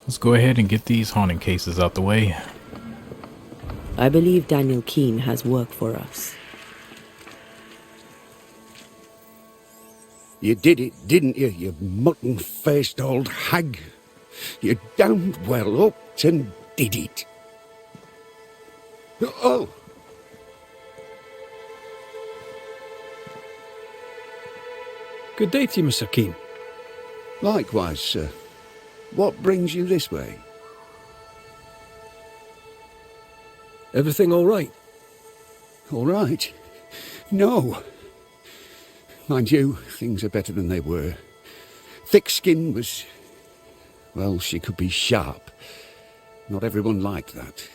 Let's go ahead and get these haunting cases out the way. I believe Daniel Keene has work for us. You did it, didn't you, you mutton-faced old hag? You damned well upped and did it. Oh! Good day to you, Mr. Keene. Likewise, sir. What brings you this way? Everything all right? All right. No. Mind you, things are better than they were. Thick skin was... well, she could be sharp. Not everyone liked that.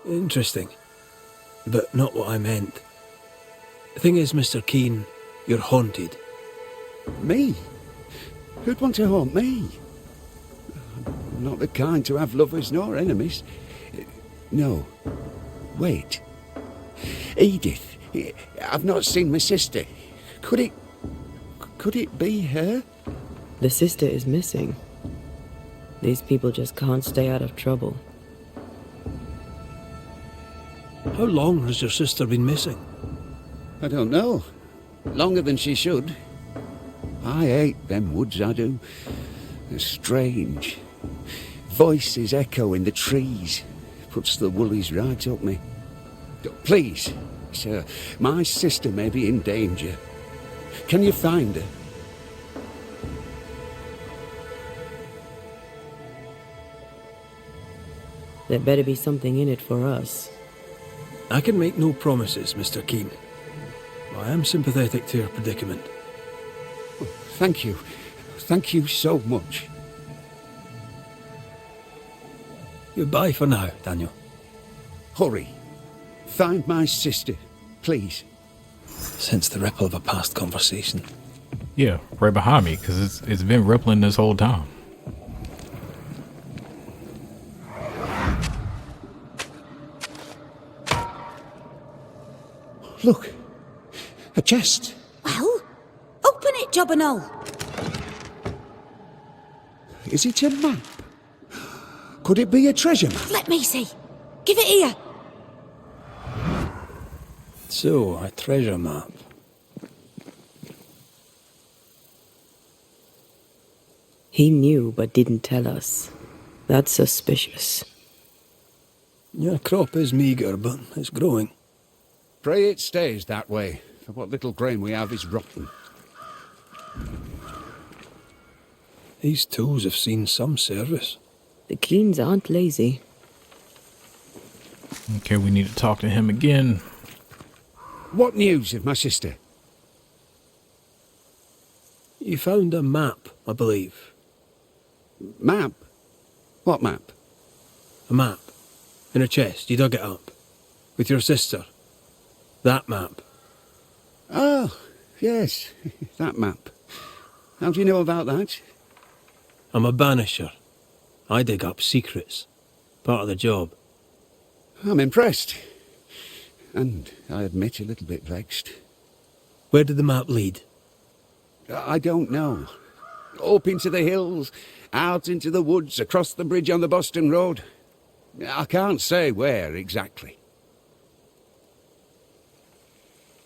Interesting. But not what I meant. The thing is, Mr. Keene, you're haunted. Me? Who'd want to haunt me? I'm not the kind to have lovers nor enemies. No. Wait. Edith. I've not seen my sister. Could it be her? The sister is missing. These people just can't stay out of trouble. How long has your sister been missing? I don't know. Longer than she should. I hate them woods, I do. They're strange. Voices echo in the trees. Puts the woolies right up me. Please, sir, my sister may be in danger. Can you find her? There better be something in it for us. I can make no promises, Mr. Keene. I am sympathetic to your predicament. Thank you. Thank you so much. Goodbye for now, Daniel. Hurry. Find my sister, please. Sense the ripple of a past conversation. Yeah, right behind me, because it's been rippling this whole time. Look. A chest. Well, open it, Job and all. Is it a map? Could it be a treasure map? Let me see. Give it here. So, a treasure map. He knew but didn't tell us. That's suspicious. Your crop is meagre, but it's growing. Pray it stays that way, for what little grain we have is rotten. These tools have seen some service. The Keenes aren't lazy. Okay, we need to talk to him again. What news of my sister? You found a map, I believe. Map? What map? A map. In a chest, you dug it up. With your sister. That map. Oh, yes, that map. How do you know about that? I'm a banisher. I dig up secrets. Part of the job. I'm impressed. And I admit a little bit vexed. Where did the map lead? I don't know. Up into the hills, out into the woods, across the bridge on the Boston Road. I can't say where exactly.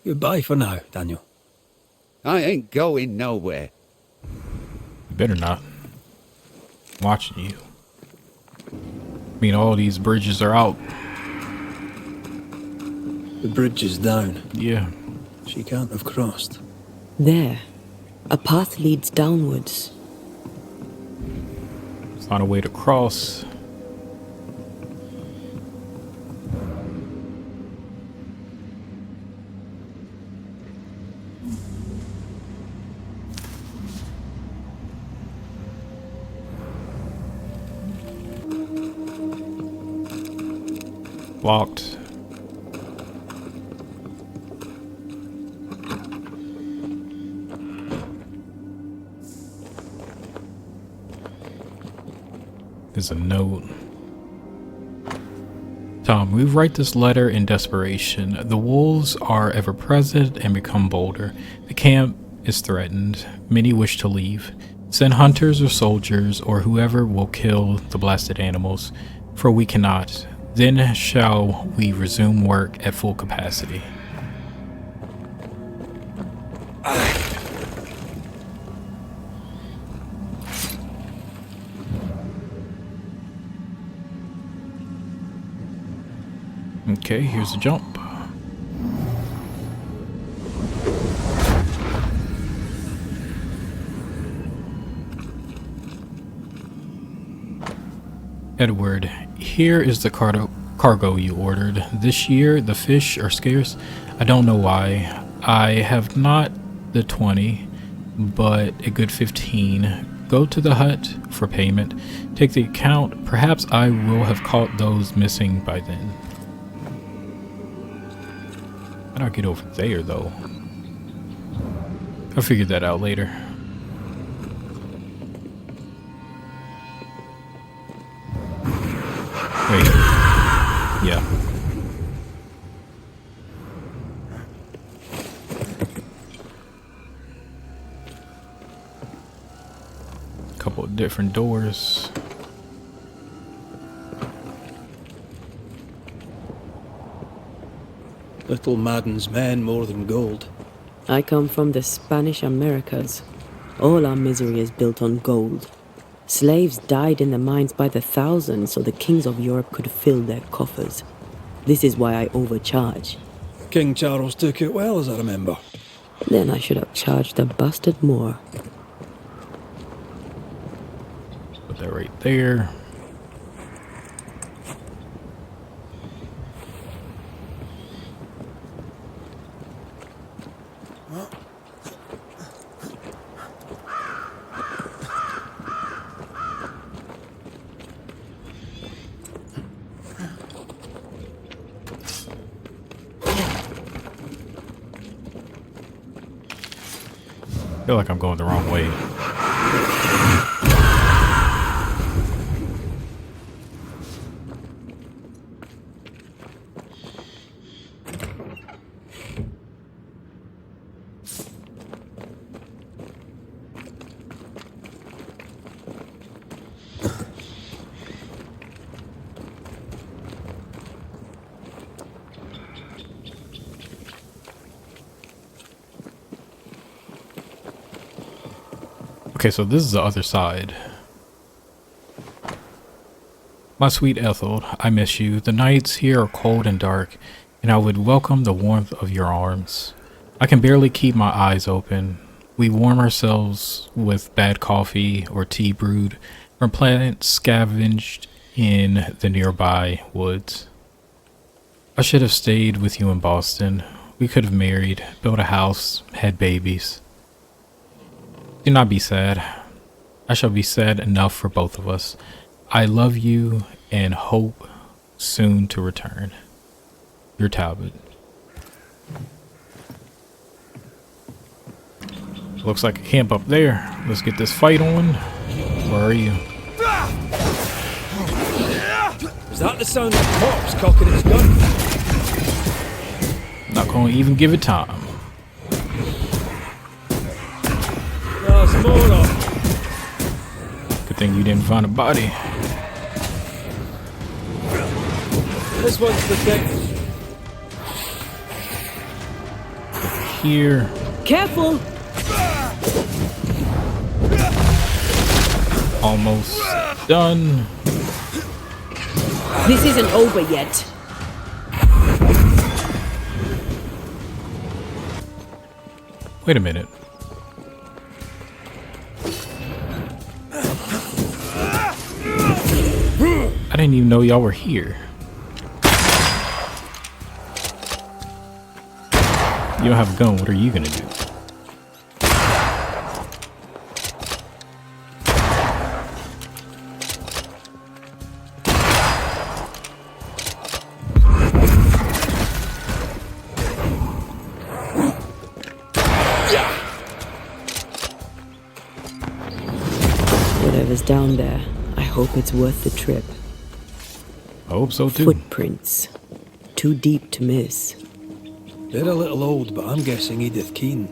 Goodbye for now, Daniel. I ain't going nowhere. You better not. I'm watching you. I mean, all these bridges are out. The bridge is down. Yeah. She can't have crossed. There. A path leads downwards. Find a way to cross. Locked. There's a note. Tom, we write this letter in desperation. The wolves are ever present and become bolder. The camp is threatened. Many wish to leave. Send hunters or soldiers or whoever will kill the blasted animals, for we cannot. Then shall we resume work at full capacity. Okay, here's a jump. Edward, here is the cargo you ordered. This year, the fish are scarce. I don't know why. I have not the 20, but a good 15. Go to the hut for payment. Take the account. Perhaps I will have caught those missing by then. How do I get over there, though? I'll figure that out later. Wait. Yeah. Couple of different doors. Little maddens men more than gold. I come from the Spanish Americas. All our misery is built on gold. Slaves died in the mines by the thousands so the kings of Europe could fill their coffers. This is why I overcharge. King Charles took it well, as I remember. Then I should have charged a bastard more. Put that right there. I feel like I'm going the wrong way. Okay, so this is the other side. My sweet Ethel, I miss you. The nights here are cold and dark, and I would welcome the warmth of your arms. I can barely keep my eyes open. We warm ourselves with bad coffee or tea brewed from plants scavenged in the nearby woods. I should have stayed with you in Boston. We could have married, built a house, had babies. Do not be sad. I shall be sad enough for both of us. I love you and hope soon to return. Your Talbot. Looks like a camp up there. Let's get this fight on. Where are you? Is that the sound of a corpse cocking its gun? Not gonna even give it time. There's more of. Good thing you didn't find a body. This one's protected. Here. Careful! Almost done. This isn't over yet. Wait a minute. I didn't even know y'all were here. You don't have a gun, what are you gonna do? Whatever's down there, I hope it's worth the trip. I hope so too. Footprints. Too deep to miss. They're a little old, but I'm guessing Edith Keane.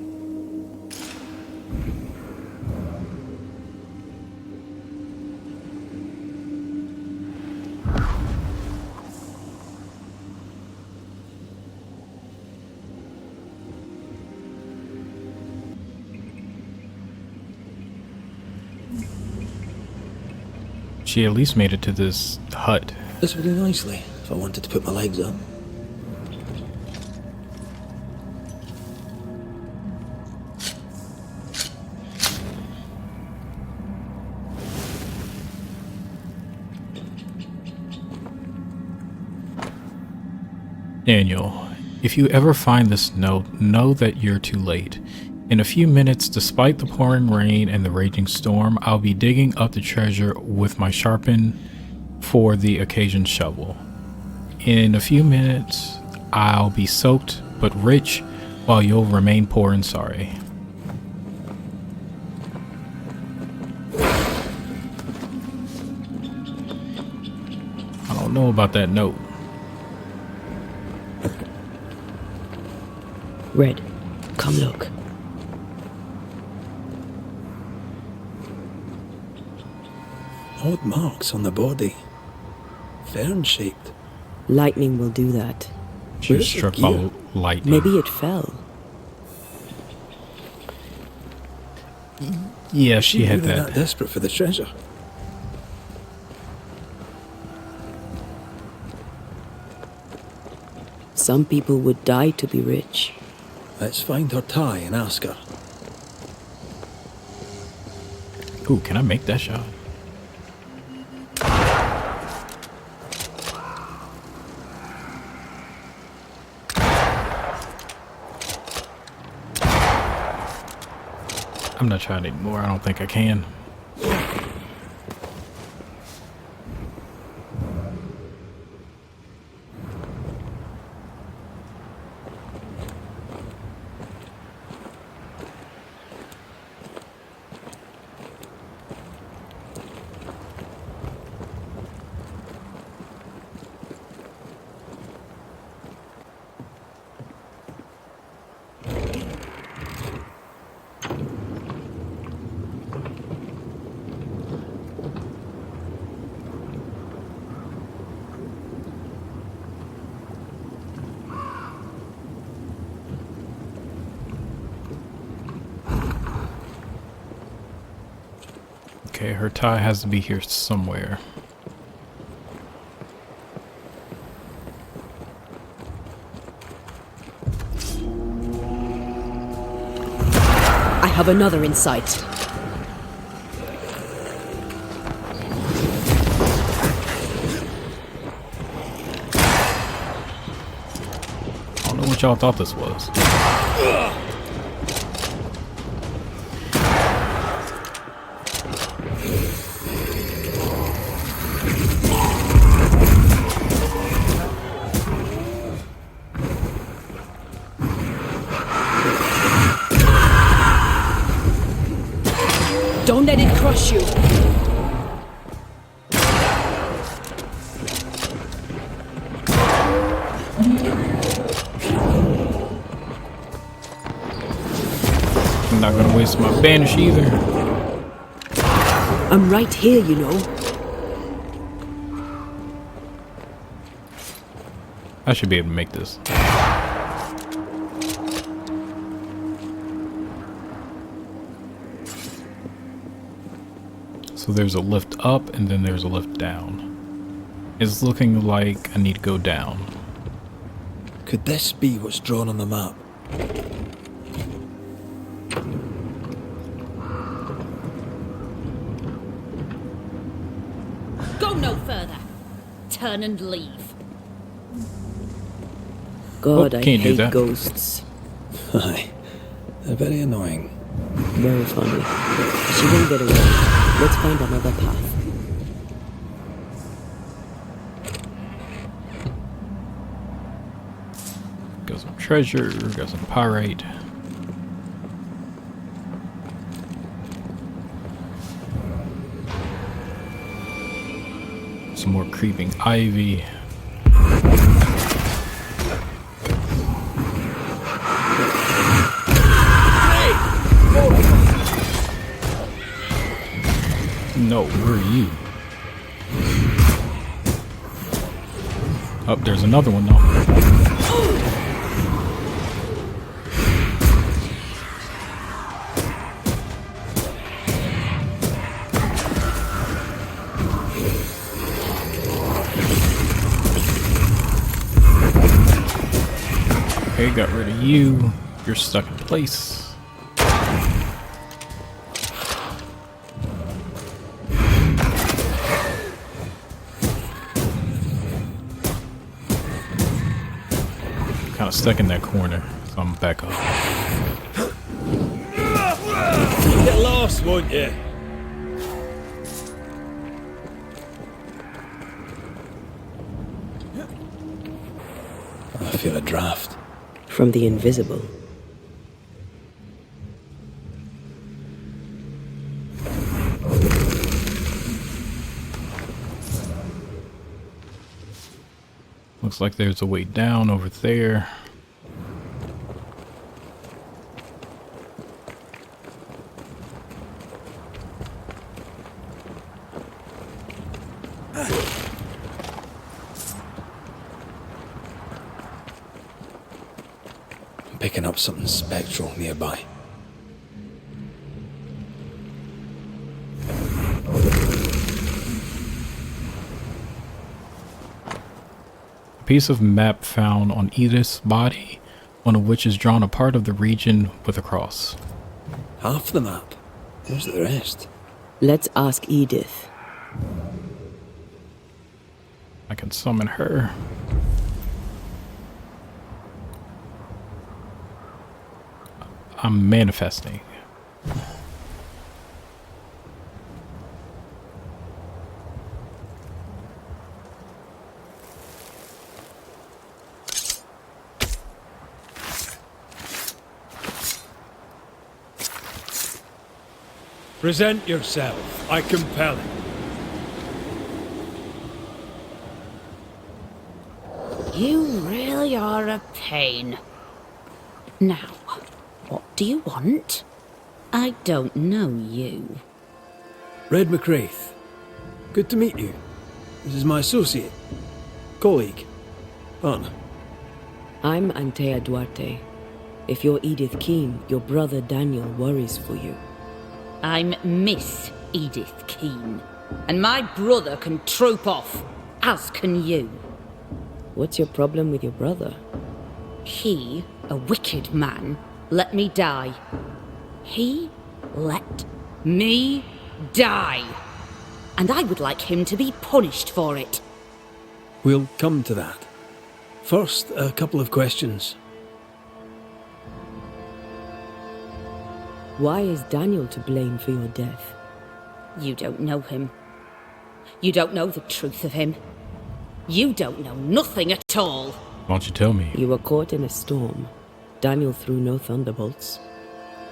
She at least made it to this hut. This would do nicely if I wanted to put my legs up. Daniel, if you ever find this note, know that you're too late. In a few minutes, despite the pouring rain and the raging storm, I'll be digging up the treasure with my sharpened for the occasion shovel. In a few minutes, I'll be soaked but rich, while you'll remain poor and sorry. I don't know about that note. Red, come look. Odd marks on the body. Fern-shaped. Lightning will do that. She was Where's the struck gear? by lightning. Maybe it fell. Yeah, she had Really that. desperate for the treasure. Some people would die to be rich. Let's find her tie and ask her. Ooh, can I make that shot? I'm not trying anymore. I don't think I can. Okay, her tie has to be here somewhere. I have another in sight. I don't know what y'all thought this was. Don't let it crush you. I'm not gonna waste my banish either. I'm right here, you know. I should be able to make this. So there's a lift up and then there's a lift down. It's looking like I need to go down. Could this be what's drawn on the map? Go no further. Turn and leave. God, Oh, I can't do hate that. ghosts. Aye. They're very annoying. Very funny. She won't get away. Let's find another path. Got some treasure, got some pyrite. Some more creeping ivy. No, where are you? Oh, there's another one though. Okay, got rid of you. You're stuck in place. Kind of stuck in that corner, so I'm back up. Get lost, won't you? I feel a draft. From the invisible. Looks like there's a way down over there. I'm picking up something spectral nearby. A piece of map found on Edith's body, on which is drawn a part of the region with a cross. Half the map. Where's the rest? Let's ask Edith. I can summon her. I'm manifesting. Present yourself. I compel it. You really are a pain. Now, what do you want? I don't know you. Red McCraith. Good to meet you. This is my associate. Colleague. Partner. I'm Antea Duarte. If you're Edith Keene, your brother Daniel worries for you. I'm Miss Edith Keene, and my brother can troop off, as can you. What's your problem with your brother? He, a wicked man, let me die. He let me die. And I would like him to be punished for it. We'll come to that. First, a couple of questions. Why is Daniel to blame for your death? You don't know him. You don't know the truth of him. You don't know nothing at all. Why don't you tell me? You were caught in a storm. Daniel threw no thunderbolts.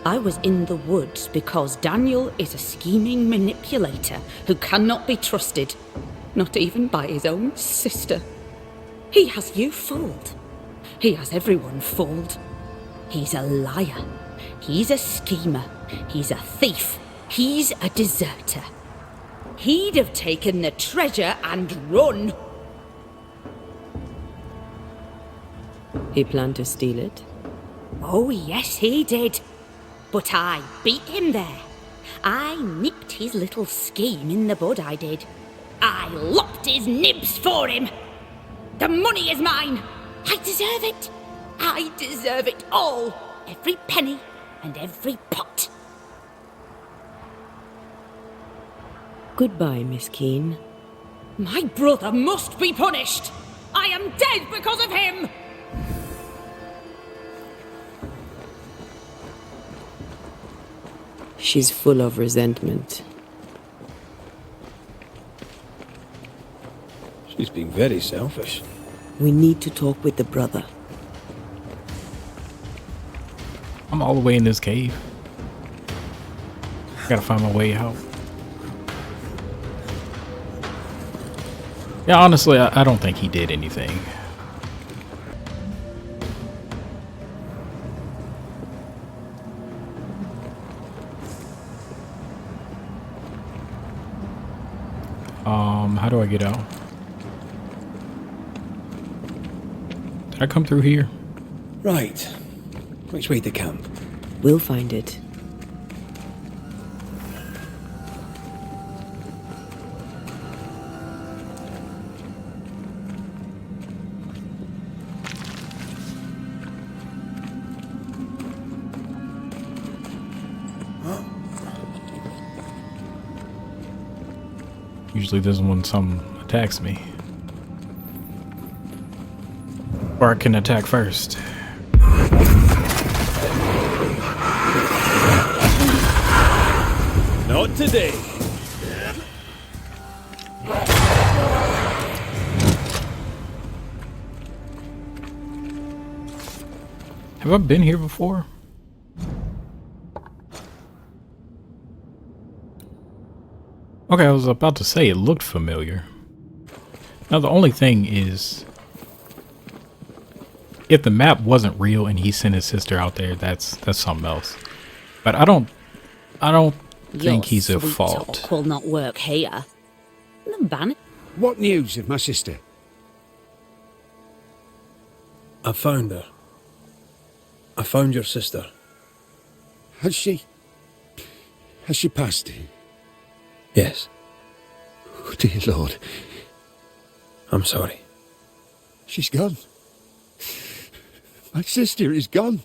I was in the woods because Daniel is a scheming manipulator who cannot be trusted, not even by his own sister. He has you fooled. He has everyone fooled. He's a liar. He's a schemer. He's a thief. He's a deserter. He'd have taken the treasure and run. He planned to steal it? Oh, yes, he did. But I beat him there. I nipped his little scheme in the bud, I did. I lopped his nibs for him. The money is mine. I deserve it. I deserve it all. Every penny and every pot. Goodbye, Miss Keene. My brother must be punished. I am dead because of him. She's full of resentment. She's being very selfish. We need to talk with the brother. I'm all the way in this cave. Gotta find my way out. Yeah, honestly, I don't think he did anything. How do I get out? Did I come through here? Right. Which way to camp? We'll find it. Usually this is when someone attacks me. Or I can attack first. Not today. Have I been here before? Okay, I was about to say it looked familiar. Now the only thing is, if the map wasn't real and he sent his sister out there, that's something else. But I don't think he's at fault. Talk will not work here. The What news of my sister? I found her. I found your sister. Has she passed? Yes. Oh, dear Lord. I'm sorry. She's gone. My sister is gone.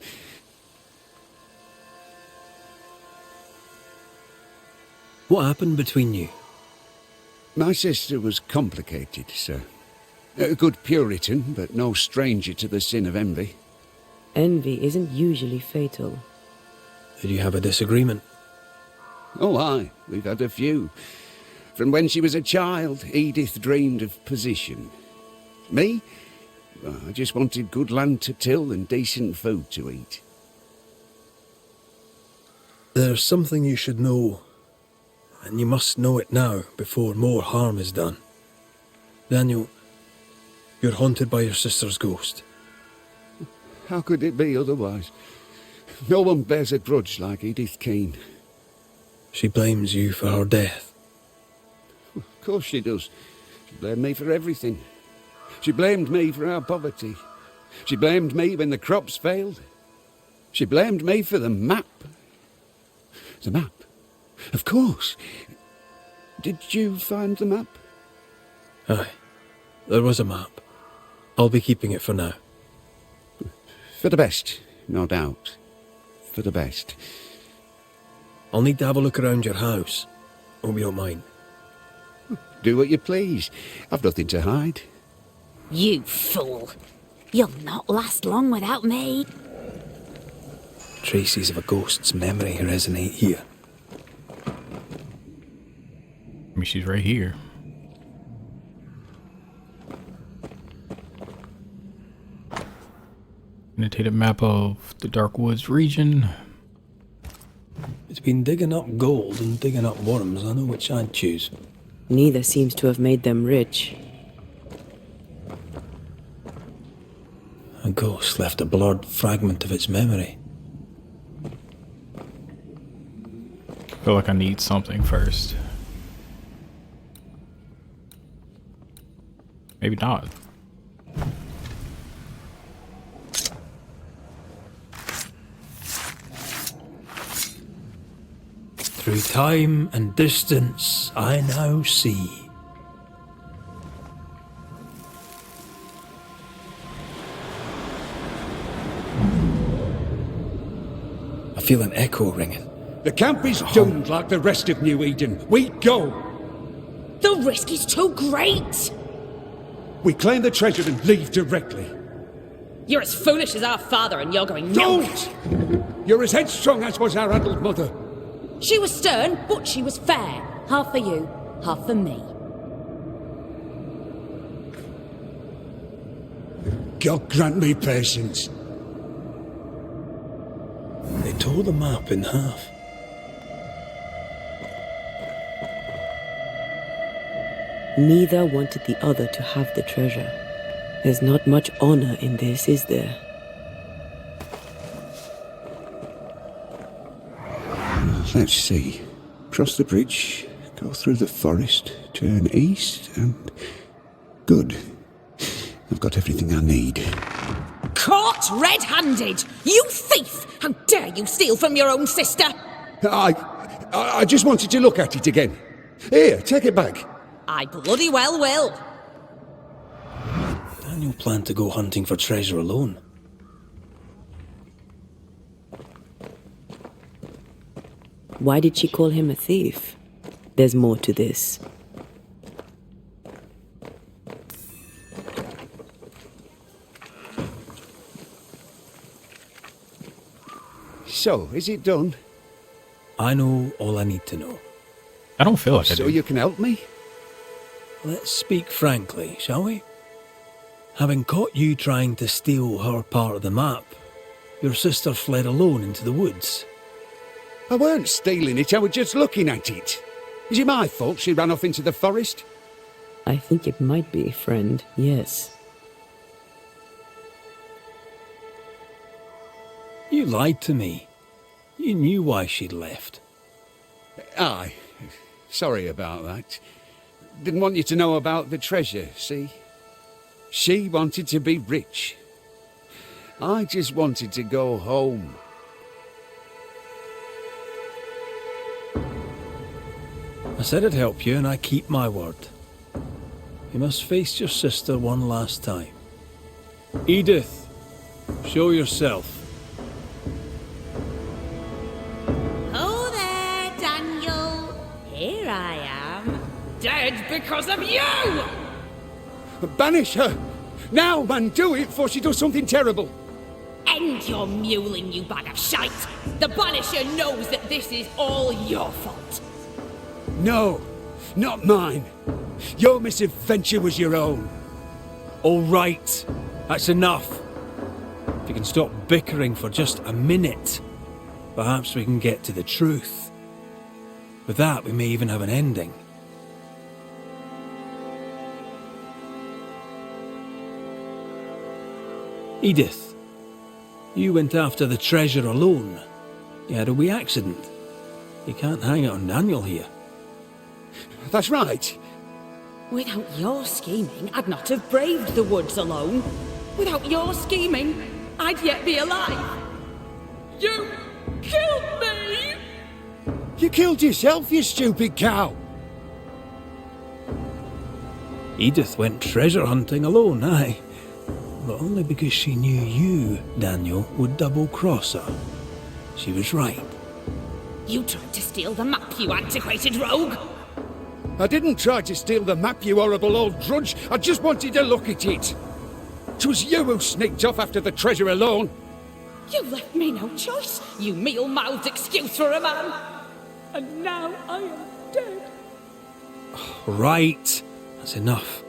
What happened between you? My sister was complicated, sir. A good Puritan, but no stranger to the sin of envy. Envy isn't usually fatal. Did you have a disagreement? Oh, aye, we've had a few. From when she was a child, Edith dreamed of position. Me? Well, I just wanted good land to till and decent food to eat. There's something you should know, and you must know it now before more harm is done. Daniel, you're haunted by your sister's ghost. How could it be otherwise? No one bears a grudge like Edith Keane. She blames you for her death. Of course she does. She blamed me for everything. She blamed me for our poverty. She blamed me when the crops failed. She blamed me for the map. The map? Of course. Did you find the map? Aye, there was a map. I'll be keeping it for now. For the best, no doubt. For the best. I'll need to have a look around your house. Hope you don't mind. Do what you please. I've nothing to hide. You fool. You'll not last long without me. Traces of a ghost's memory resonate here. I mean, she's right here. Annotated map of the Dark Woods region. It's been digging up gold and digging up worms. I know which I'd choose. Neither seems to have made them rich. A ghost left a blurred fragment of its memory. I feel like I need something first. Maybe not. Through time and distance, I now see. I feel an echo ringing. The camp is doomed like the rest of New Eden. We go. The risk is too great. We claim the treasure and leave directly. You're as foolish as our father and you're going Don't! You're as headstrong as was our adult mother. She was stern, but she was fair. Half for you, half for me. God grant me patience. They tore the map in half. Neither wanted the other to have the treasure. There's not much honor in this, is there? Let's see. Cross the bridge, go through the forest, turn east, and... Good. I've got everything I need. Caught red-handed! You thief! How dare you steal from your own sister? I just wanted to look at it again. Here, take it back. I bloody well will. Daniel planned to go hunting for treasure alone. Why did she call him a thief? There's more to this. So, is it done? I know all I need to know. I don't feel like I So do. you can help me? Let's speak frankly, shall we? Having caught you trying to steal her part of the map, your sister fled alone into the woods. I weren't stealing it, I was just looking at it. Is it my fault she ran off into the forest? I think it might be, friend, yes. You lied to me. You knew why she'd left. Aye. Sorry about that. Didn't want you to know about the treasure, see? She wanted to be rich. I just wanted to go home. I said I'd help you, and I keep my word. You must face your sister one last time. Edith, show yourself. Oh there, Daniel. Here I am. Dead because of you! Banish her! Now, man, do it before she does something terrible! End your mewling, you bag of shite! The Banisher knows that this is all your fault. No, not mine. Your misadventure was your own. All right, that's enough. If you can stop bickering for just a minute, perhaps we can get to the truth. With that, we may even have an ending. Edith, you went after the treasure alone. You had a wee accident. You can't hang it on Daniel here. That's right. Without your scheming, I'd not have braved the woods alone. Without your scheming, I'd yet be alive. You killed me! You killed yourself, you stupid cow! Edith went treasure hunting alone, aye. But only because she knew you, Daniel, would double-cross her. She was right. You tried to steal the map, you antiquated rogue! I didn't try to steal the map, you horrible old drudge. I just wanted to look at it. 'Twas you who sneaked off after the treasure alone. You left me no choice, you meal-mouthed excuse for a man! And now I am dead. Right. That's enough.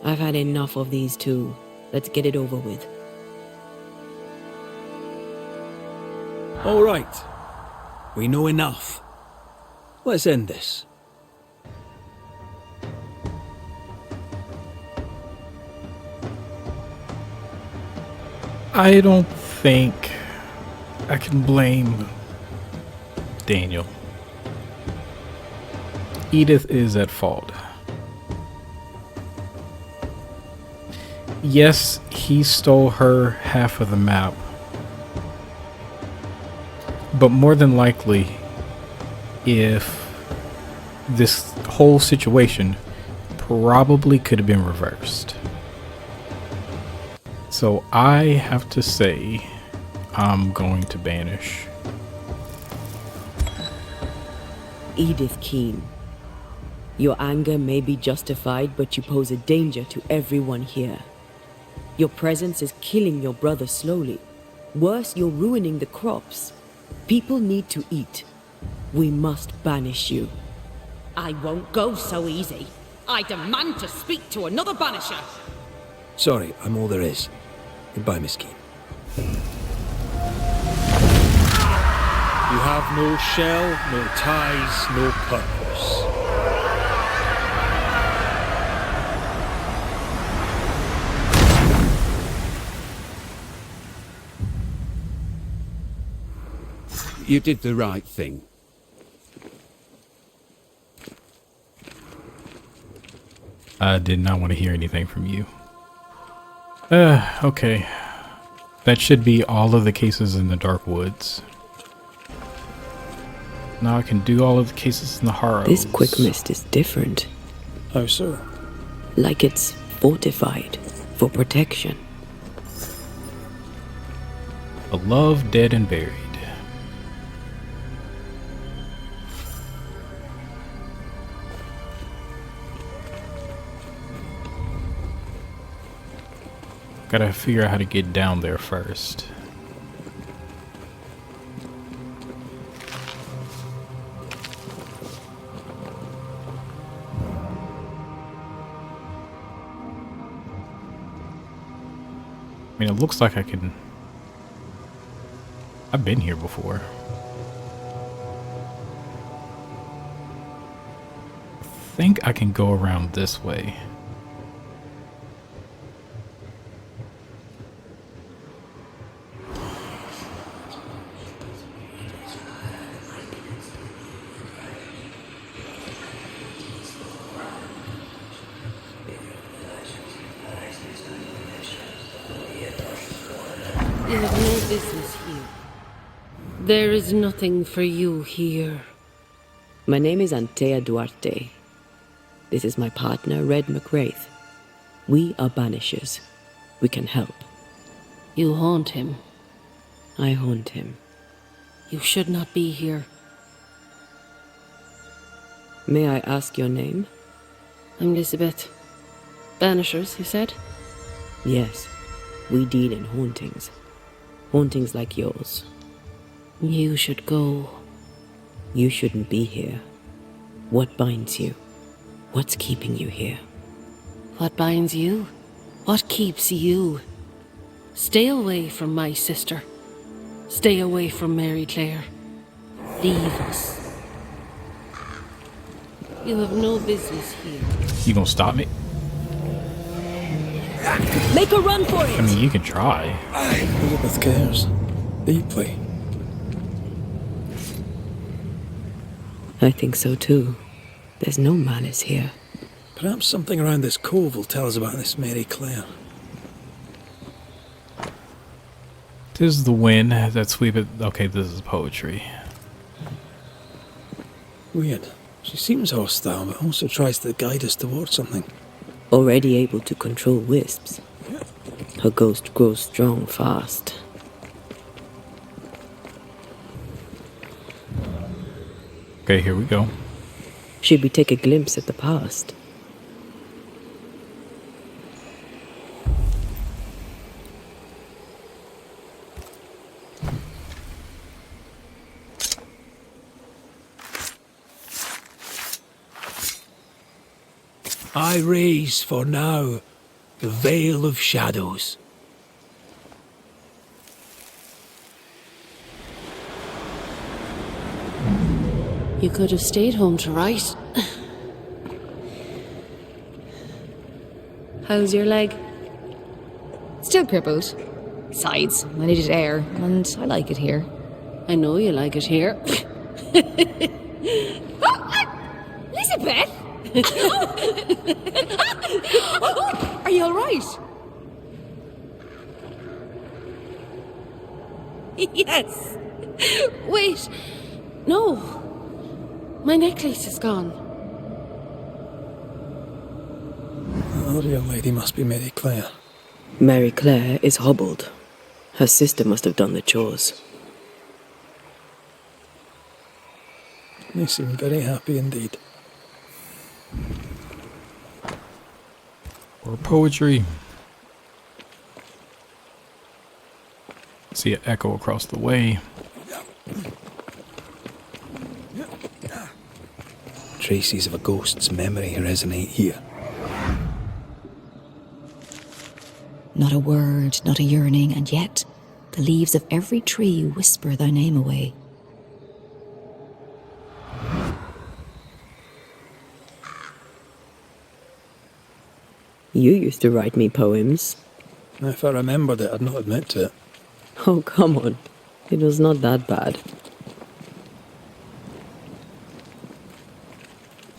I've had enough of these two. Let's get it over with. All right. We know enough. Let's end this. I don't think I can blame Daniel. Edith is at fault. Yes, he stole her half of the map. But more than likely, if this whole situation probably could have been reversed. So I have to say I'm going to banish. Edith Keene. Your anger may be justified, but you pose a danger to everyone here. Your presence is killing your brother slowly. Worse, you're ruining the crops. People need to eat. We must banish you. I won't go so easy. I demand to speak to another Banisher. Sorry, I'm all there is. Goodbye, Miss Keene. You have no shell, no ties, no purpose. You did the right thing. I did not want to hear anything from you. Okay. That should be all of the cases in the Dark Woods. Now I can do all of the cases in the Harrows. This quick mist is different. How so? Like it's fortified for protection. A love dead and buried. Gotta figure out how to get down there first. mean, it looks like I can... I've been here before. I think I can go around this way. You have no business here. There is nothing for you here. My name is Antea Duarte. This is my partner, Red McWraith. We are Banishers. We can help. You haunt him. I haunt him. You should not be here. May I ask your name? I'm Elizabeth. Banishers, you said? Yes. We deal in hauntings. Hauntings like yours. You should go. You shouldn't be here. What binds you? What's keeping you here? What binds you? What keeps you? Stay away from my sister. Stay away from Mary Claire. Leave us. You have no business here. You gonna stop me? Make a run for it! I mean, you can try. Elizabeth cares. Deeply. I think so too. There's no malice here. Perhaps something around this cove will tell us about this Mary Claire. Tis the wind that sweepeth... Okay, this is poetry. Weird. She seems hostile, but also tries to guide us towards something. Already able to control wisps. Her ghost grows strong fast. Okay, here we go. Should we take a glimpse at the past? I raise for now the veil of shadows. You could have stayed home to write. How's your leg? Still crippled. Besides, I needed air, and I like it here. I know you like it here. Elizabeth! Are you alright? Yes. Wait. No. My necklace is gone. The real lady must be Mary Claire. Mary Claire is hobbled. Her sister must have done the chores. They seem very happy indeed. Or poetry. See it echo across the way. Traces of a ghost's memory resonate here. Not a word, not a yearning, and yet the leaves of every tree whisper thy name away. You used to write me poems. If I remembered it, I'd not admit to it. Oh, come on. It was not that bad.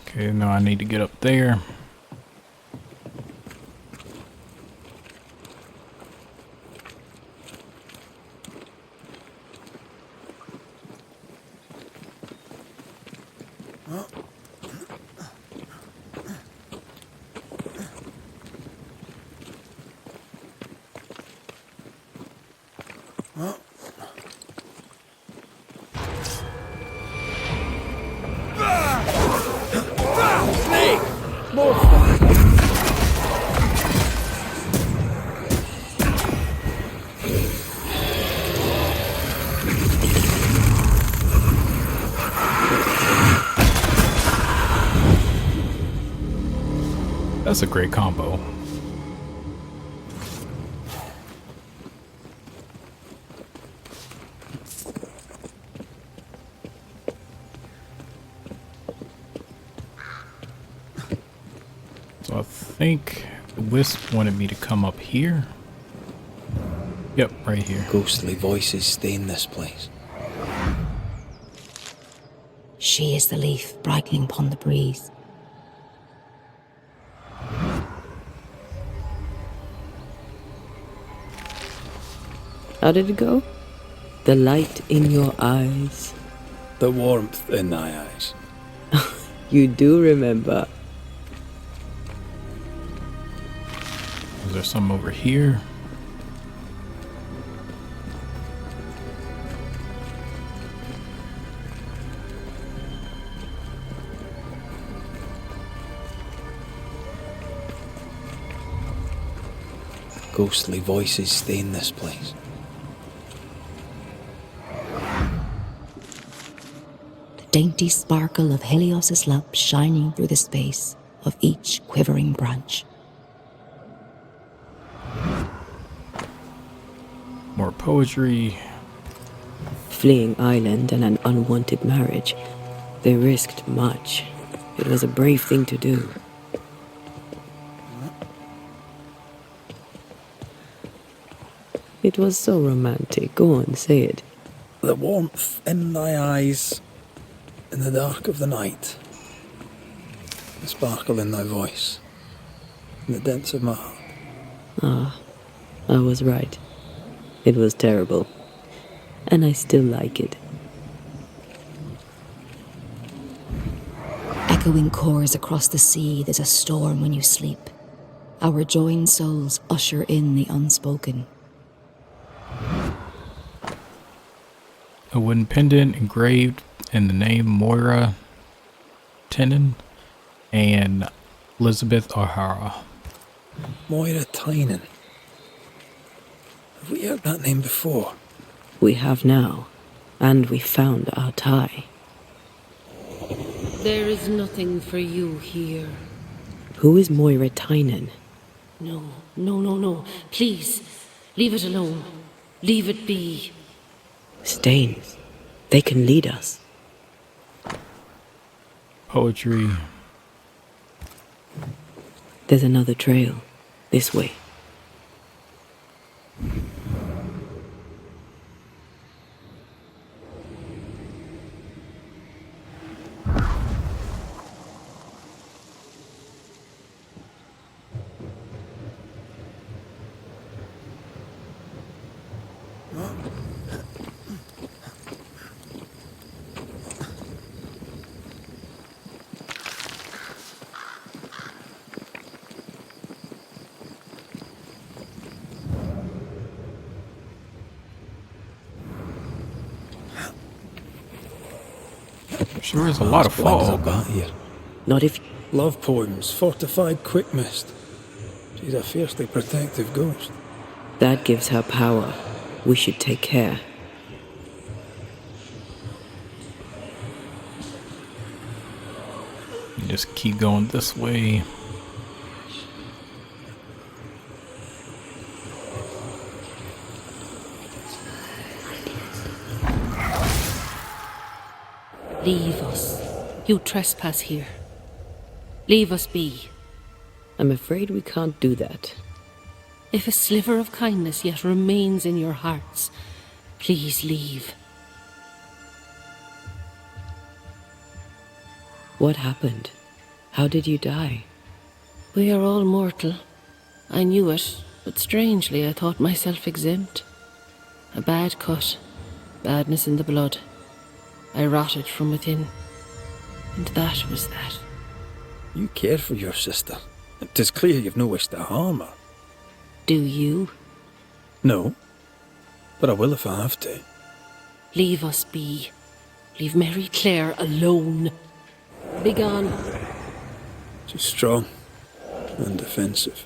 Okay, now I need to get up there. That's a great combo. think the wisp wanted me to come up here. Yep, right here. Ghostly voices stay in this place. She is the leaf brightening upon the breeze. How did it go? The light in your eyes. The warmth in thy eyes. You do remember. Is there some over here? Ghostly voices stay in this place. The dainty sparkle of Helios's lamp shining through the space of each quivering branch. More poetry. Fleeing island and an unwanted marriage. They risked much. It was a brave thing to do. It was so romantic. Go on, say it. The warmth in thy eyes, in the dark of the night. The sparkle in thy voice, in the depths of my heart. Ah, I was right. It was terrible. And I still like it. Echoing chorus across the sea, there's a storm when you sleep. Our joined souls usher in the unspoken. A wooden pendant engraved in the name Moira Tenen and Elizabeth O'Hara. Moira Tynan. Have we heard that name before? We have now. And we found our tie. There is nothing for you here. Who is Moira Tynan? No, no, no, no. Please, leave it alone. Leave it be. Stains. They can lead us. Poetry. There's another trail. This way. Sure is a lot of fog. About here. Not if... Love poems, fortified quick mist. She's a fiercely protective ghost. That gives her power. We should take care. You just keep going this way. Leave us. You trespass here. Leave us be. I'm afraid we can't do that. If a sliver of kindness yet remains in your hearts, please leave. What happened? How did you die? We are all mortal. I knew it, but strangely I thought myself exempt. A bad cut, badness in the blood. I rotted from within. And that was that. You care for your sister. It is clear you've no wish to harm her. Do you? No, but I will if I have to. Leave us be. Leave Mary Claire alone. Begone. She's strong and defensive.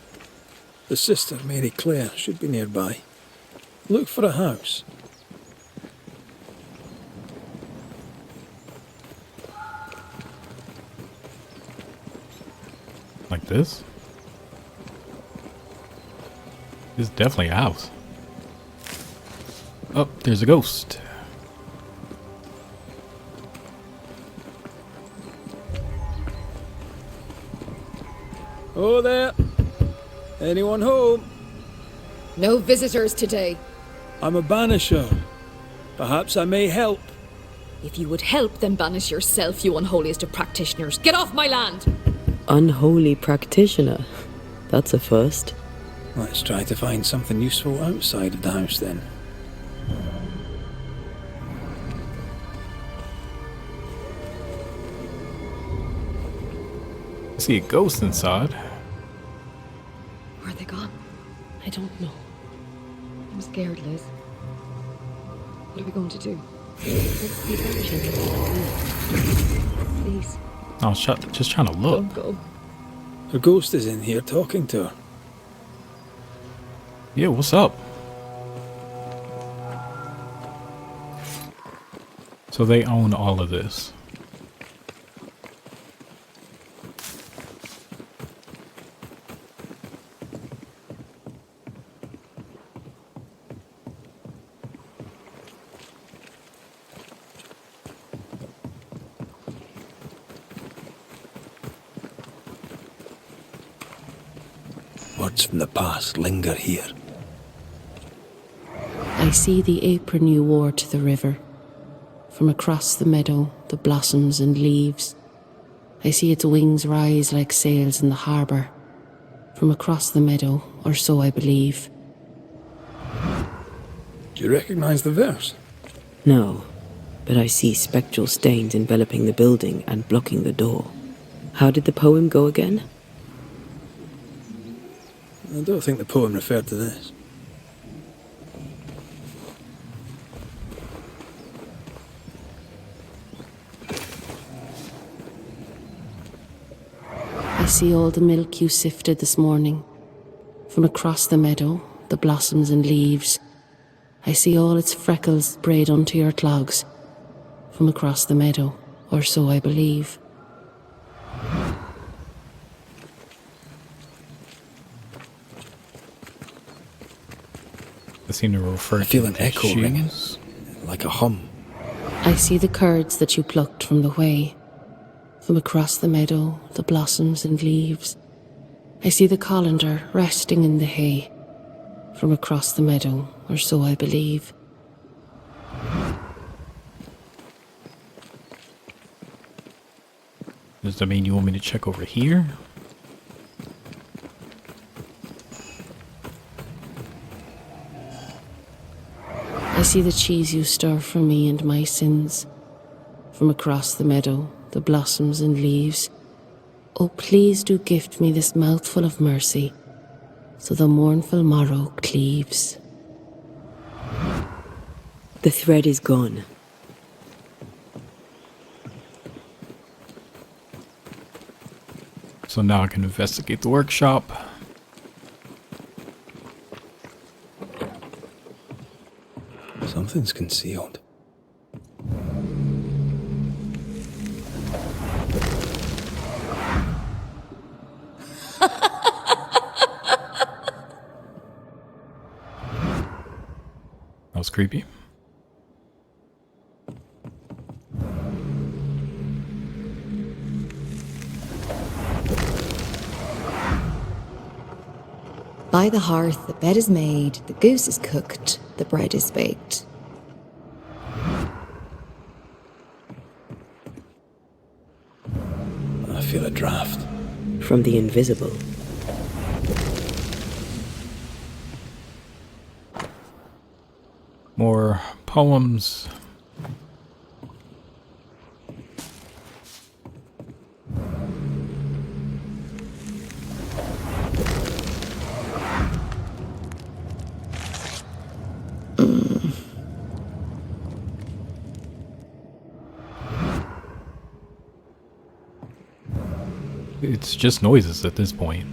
The sister, Mary Claire, should be nearby. Look for a house. Like this? This is definitely a house. Oh, there's a ghost. Oh there! Anyone home? No visitors today. I'm a banisher. Perhaps I may help. If you would help, then banish yourself, you unholiest of practitioners. Get off my land! Unholy practitioner. That's a first. Let's try to find something useful outside of the house then. I see a ghost inside. Where are they gone? I don't know. I'm scared, Liz. What are we going to do? Please, Oh, just trying to look. don't go. Her ghost is in here talking to her. Yeah, what's up? So they own all of this. Words from the past linger here. I see the apron you wore to the river. From across the meadow, the blossoms and leaves. I see its wings rise like sails in the harbour. From across the meadow, or so I believe. Do you recognize the verse? No, but I see spectral stains enveloping the building and blocking the door. How did the poem go again? I don't think the poem referred to this. I see all the milk you sifted this morning. From across the meadow, the blossoms and leaves. I see all its freckles braid onto your clogs. From across the meadow, or so I believe. They seem to refer I feel to an the echo ringing, shoes. like a hum. I see the curds that you plucked from the way. From across the meadow, the blossoms and leaves. I see the colander resting in the hay. From across the meadow, or so I believe. Does that mean you want me to check over here? I see the cheese you stir for me and my sins. From across the meadow, the blossoms and leaves. Oh, please do gift me this mouthful of mercy, so the mournful morrow cleaves. The thread is gone. So now I can investigate the workshop. Something's concealed. That was creepy. By the hearth, the bed is made, the goose is cooked, the bread is baked. I feel a draft. From the invisible. More poems. It's just noises at this point.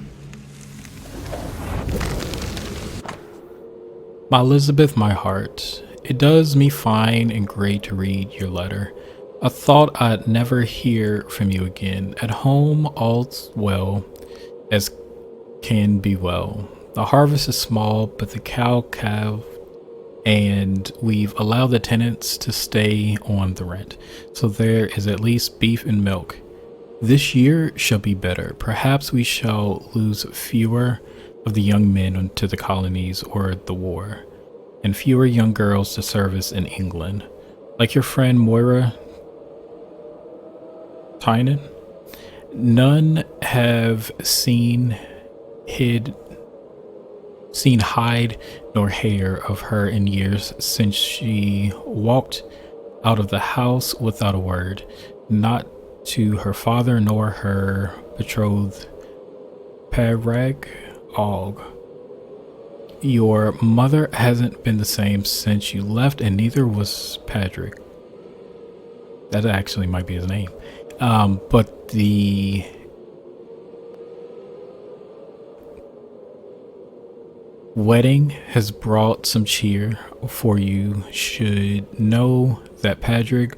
My Elizabeth, my heart, it does me fine and great to read your letter. I thought I'd never hear from you again. At home, all's well as can be well. The harvest is small, but the cow calved, and we've allowed the tenants to stay on the rent, so there is at least beef and milk. This year shall be better. Perhaps we shall lose fewer of the young men to the colonies or the war, and fewer young girls to service in England. Like your friend Moira Tynan, none have seen hide nor hair of her in years since she walked out of the house without a word, not to her father nor her betrothed Parag Og. Your mother hasn't been the same since you left, and neither was Patrick. That actually might be his name. But the wedding has brought some cheer, for you should know that Patrick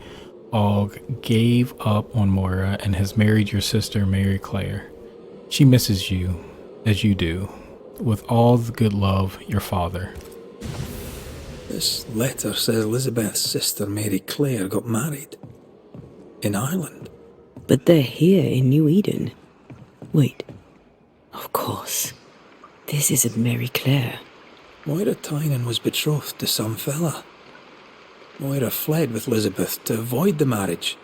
Og gave up on Moira and has married your sister Mary Claire. She misses you, as you do, with all the good love, your father. This letter says Elizabeth's sister Mary Claire got married. In Ireland. But they're here in New Eden. Wait. Of course. This isn't Mary Claire. Moira Tynan was betrothed to some fella. Moira fled with Elizabeth to avoid the marriage.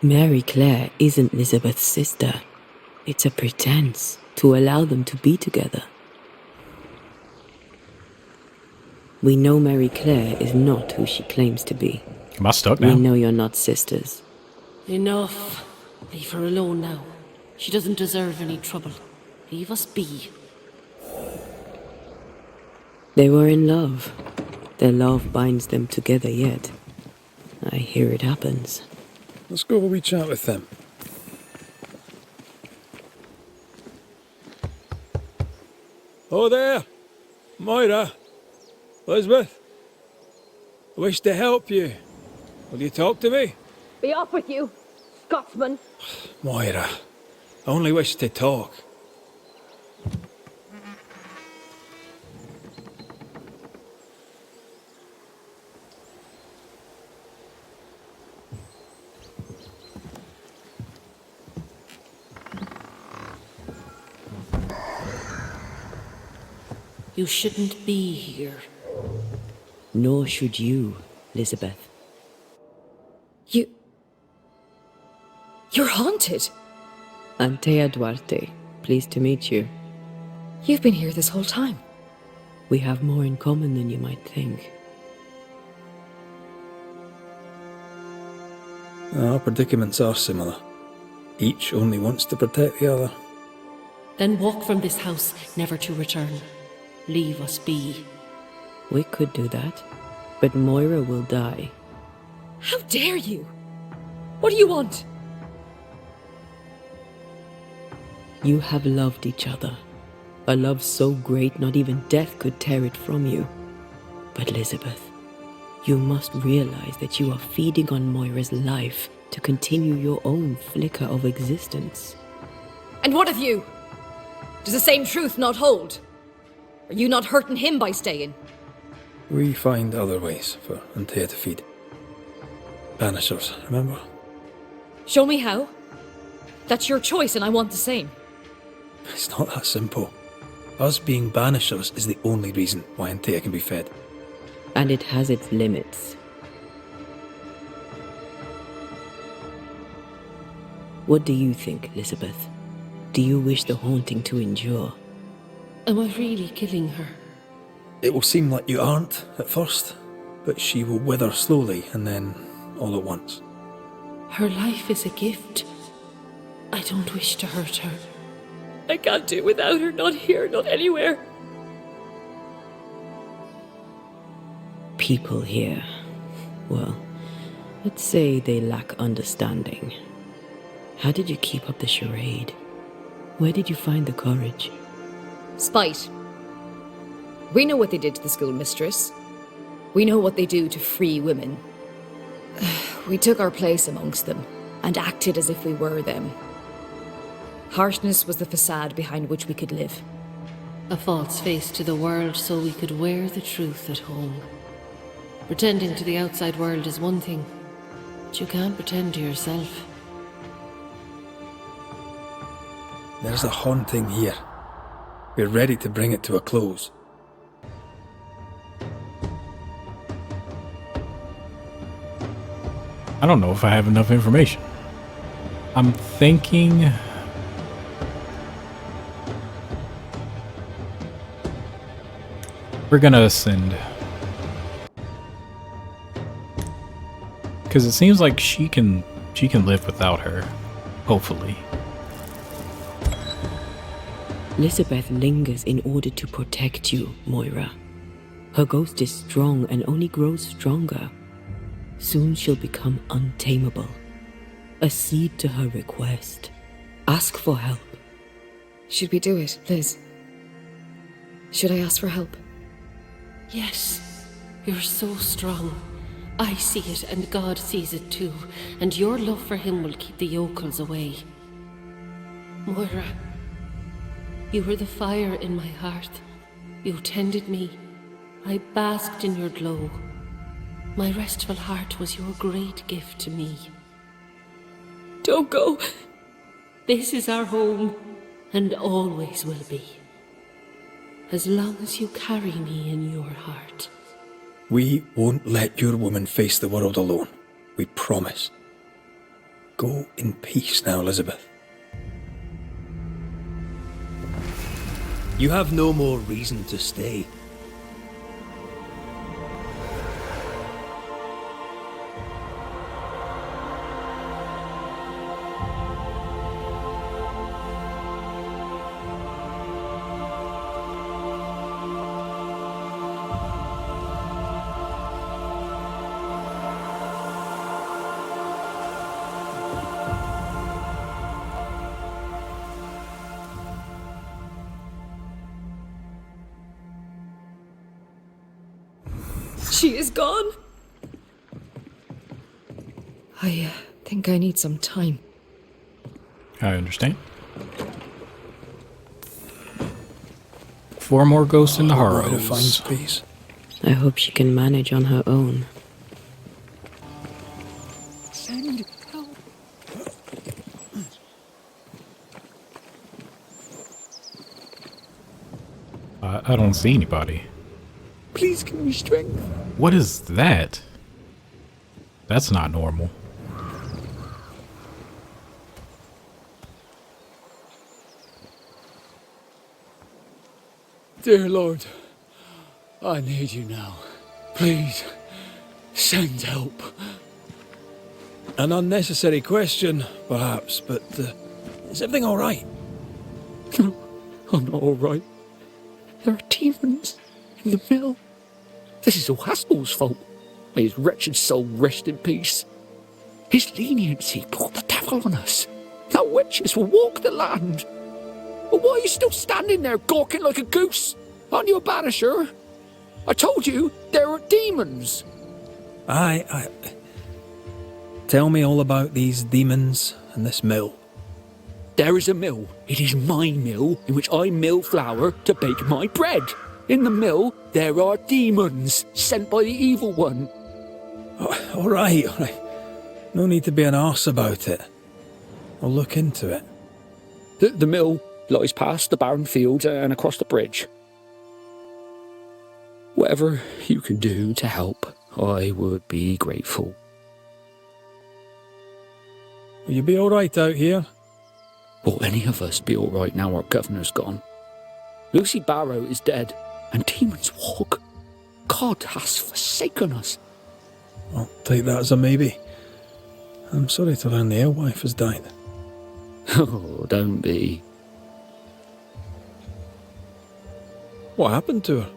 Mary Claire isn't Elizabeth's sister. It's a pretense to allow them to be together. We know Mary Claire is not who she claims to be. Am I stuck now? We know you're not sisters. Enough. Leave her alone now. She doesn't deserve any trouble. Leave us be. They were in love. Their love binds them together yet. I hear it happens. Let's go have a wee chat with them. Oh there! Moira! Elizabeth! I wish to help you. Will you talk to me? Be off with you, Scotsman. Moira, I only wish to talk. You shouldn't be here. Nor should you, Elizabeth. You're haunted. Antea Duarte, pleased to meet you. You've been here this whole time. We have more in common than you might think. Our predicaments are similar. Each only wants to protect the other. Then walk from this house, never to return. Leave us be. We could do that, but Moira will die. How dare you? What do you want? You have loved each other. A love so great not even death could tear it from you. But Elizabeth, you must realize that you are feeding on Moira's life to continue your own flicker of existence. And what of you? Does the same truth not hold? Are you not hurting him by staying? We find other ways for Antea to feed. Banishers, remember? Show me how. That's your choice and I want the same. It's not that simple. Us being Banishers is the only reason why Antea can be fed. And it has its limits. What do you think, Elizabeth? Do you wish the haunting to endure? Am I really killing her? It will seem like you aren't at first, but she will wither slowly and then all at once. Her life is a gift. I don't wish to hurt her. I can't do without her, not here, not anywhere. People here, well, let's say they lack understanding. How did you keep up the charade? Where did you find the courage? Spite. We know what they did to the schoolmistress. We know what they do to free women. We took our place amongst them and acted as if we were them. Harshness was the facade behind which we could live. A false face to the world so we could wear the truth at home. Pretending to the outside world is one thing, but you can't pretend to yourself. There's a haunting here. we're ready to bring it to a close. I don't know if I have enough information. I'm thinking... we're gonna ascend. Because it seems like she can live without her. Hopefully. Elizabeth lingers in order to protect you, Moira. Her ghost is strong and only grows stronger. Soon she'll become untamable. Accede to her request. Ask for help. Should we do it, Liz? Should I ask for help? Yes, you're so strong. I see it, and God sees it too, and your love for him will keep the yokels away. Moira, you were the fire in my heart. You tended me. I basked in your glow. My restful heart was your great gift to me. Don't go! This is our home, and always will be. As long as you carry me in your heart. We won't let your woman face the world alone. We promise. Go in peace now, Elizabeth. You have no more reason to stay. She is gone. I think I need some time. I understand. 4 more ghosts in the Where to find Harrows. space. I hope she can manage on her own. Send help. I don't see anybody. Please give me strength. What is that? That's not normal. Dear Lord, I need you now. Please, send help. An unnecessary question, perhaps, but is everything all right? No, I'm not all right. There are demons in the mill. This is all Haspel's fault. May his wretched soul rest in peace. His leniency brought the devil on us. Now witches will walk the land. But why are you still standing there gawking like a goose? Aren't you a banisher? I told you there are demons. I... Tell me all about these demons and this mill. There is a mill. It is my mill in which I mill flour to bake my bread. In the mill, there are demons sent by the evil one. Oh, all right. No need to be an arse about it. I'll look into it. The mill lies past the barren field and across the bridge. Whatever you can do to help, I would be grateful. Will you be all right out here? Will any of us be all right now our governor's gone? Lucy Barrow is dead, and demons walk. God has forsaken us. I'll take that as a maybe. I'm sorry to learn the alewife has died. Oh, don't be. What happened to her?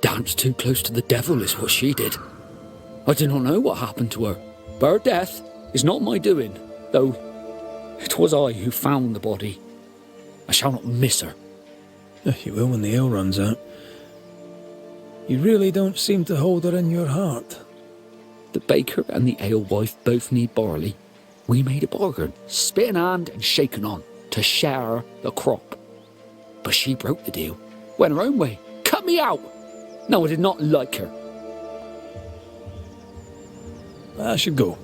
Danced too close to the devil is what she did. I do not know what happened to her, but her death is not my doing, though it was I who found the body. I shall not miss her. You will when the ale runs out. You really don't seem to hold her in your heart. The baker and the alewife both need barley. We made a bargain, spit in hand and shaken on, to share the crop. But she broke the deal, went her own way, cut me out. No, I did not like her. I should go.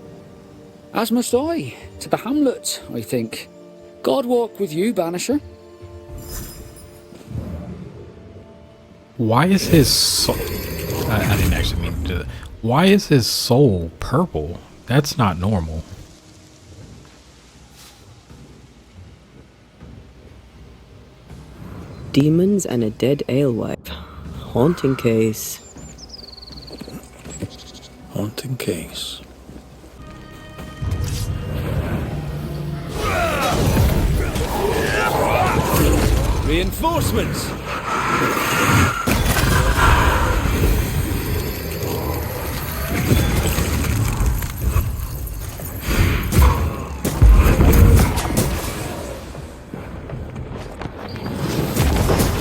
As must I, to the hamlet, I think. God walk with you, Banisher. Why is his soul... I didn't actually mean to do that. Why is his soul purple? That's not normal. Demons and a dead alewife. Haunting case. Haunting case. Reinforcements!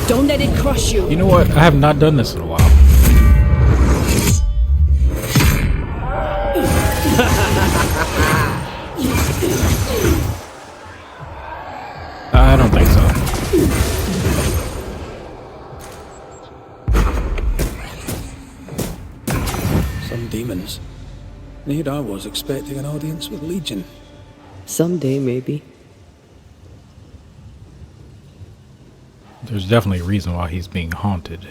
Don't let it crush you. You know what? I have not done this in a while. I don't think so. Some demons. Here I was expecting an audience with Legion. Someday, maybe. There's definitely a reason why he's being haunted.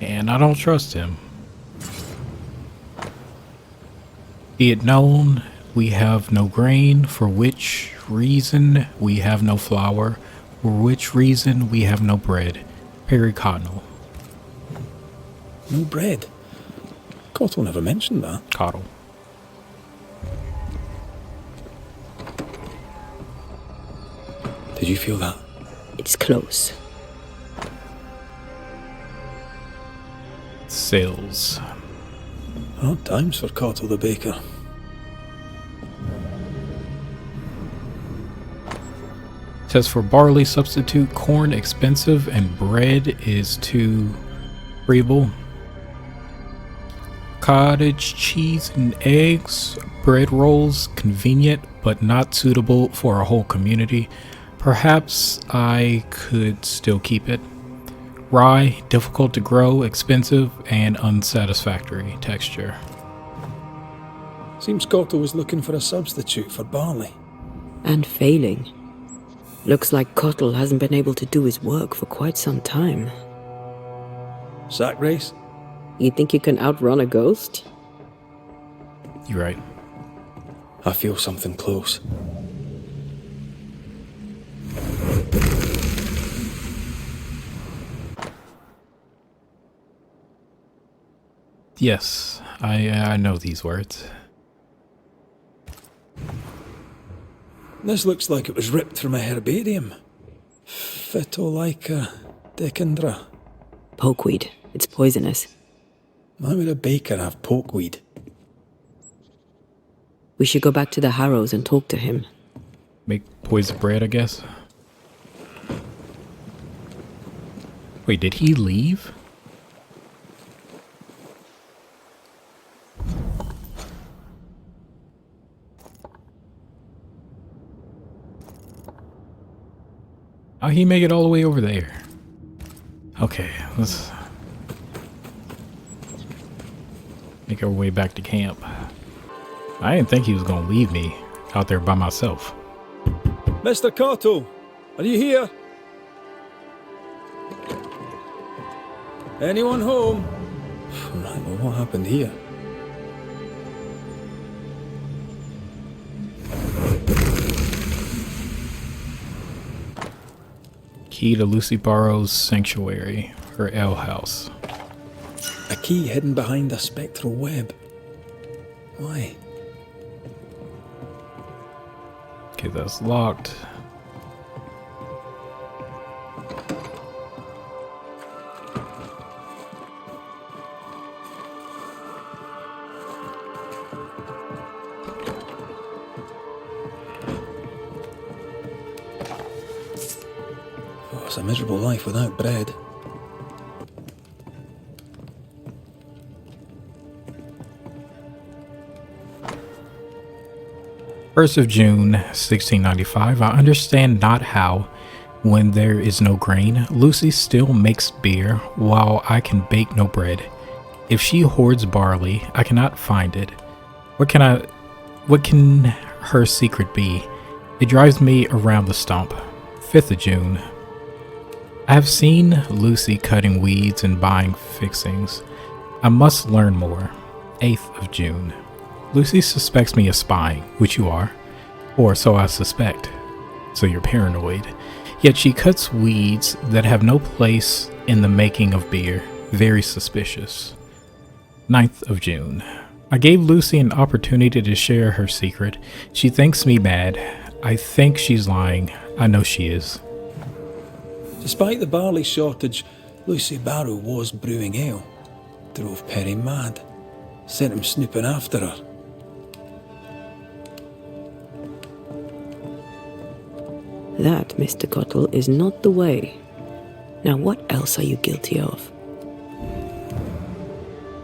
And I don't trust him. Be it known, we have no grain, for which reason we have no flour, for which reason we have no bread. Perry Cotnell. No bread. Cottle never mentioned that. Cottle. Did you feel that? It's close. Sales. Odd times for Cottle the baker. Says for barley substitute, corn expensive and bread is too feeble. Cottage cheese and eggs, bread rolls, convenient but not suitable for a whole community. Perhaps I could still keep it. Rye, difficult to grow, expensive, and unsatisfactory texture. Seems Cottle was looking for a substitute for barley. And failing. Looks like Cottle hasn't been able to do his work for quite some time. Sack race? You think you can outrun a ghost? You're right. I feel something close. Yes, I know these words. This looks like it was ripped from a herbarium. Phytolaica decandra. Pokeweed. It's poisonous. Why would a baker have pokeweed? We should go back to the Harrows and talk to him. Make poison bread, I guess. Wait, did he leave? Oh, he make it all the way over there. Okay, let's make our way back to camp. I didn't think he was gonna leave me out there by myself. Mr. Cottle, are you here? Anyone home? Right, well, what happened here? Key to Lucy Barrow's sanctuary, her ale house. A key hidden behind a spectral web. Why? Okay, that's locked. Oh, it's a miserable life without bread. First of June, 1695. I understand not how, when there is no grain, Lucy still makes beer, while I can bake no bread. If she hoards barley, I cannot find it. What can her secret be? It drives me around the stump. 5th of June. I have seen Lucy cutting weeds and buying fixings. I must learn more. 8th of June. Lucy suspects me of spying, which you are. Or so I suspect. So you're paranoid. Yet she cuts weeds that have no place in the making of beer. Very suspicious. 9th of June. I gave Lucy an opportunity to share her secret. She thinks me bad. I think she's lying. I know she is. Despite the barley shortage, Lucy Barrow was brewing ale. Drove Perry mad. Sent him snooping after her. That, Mr. Cottle, is not the way. Now what else are you guilty of?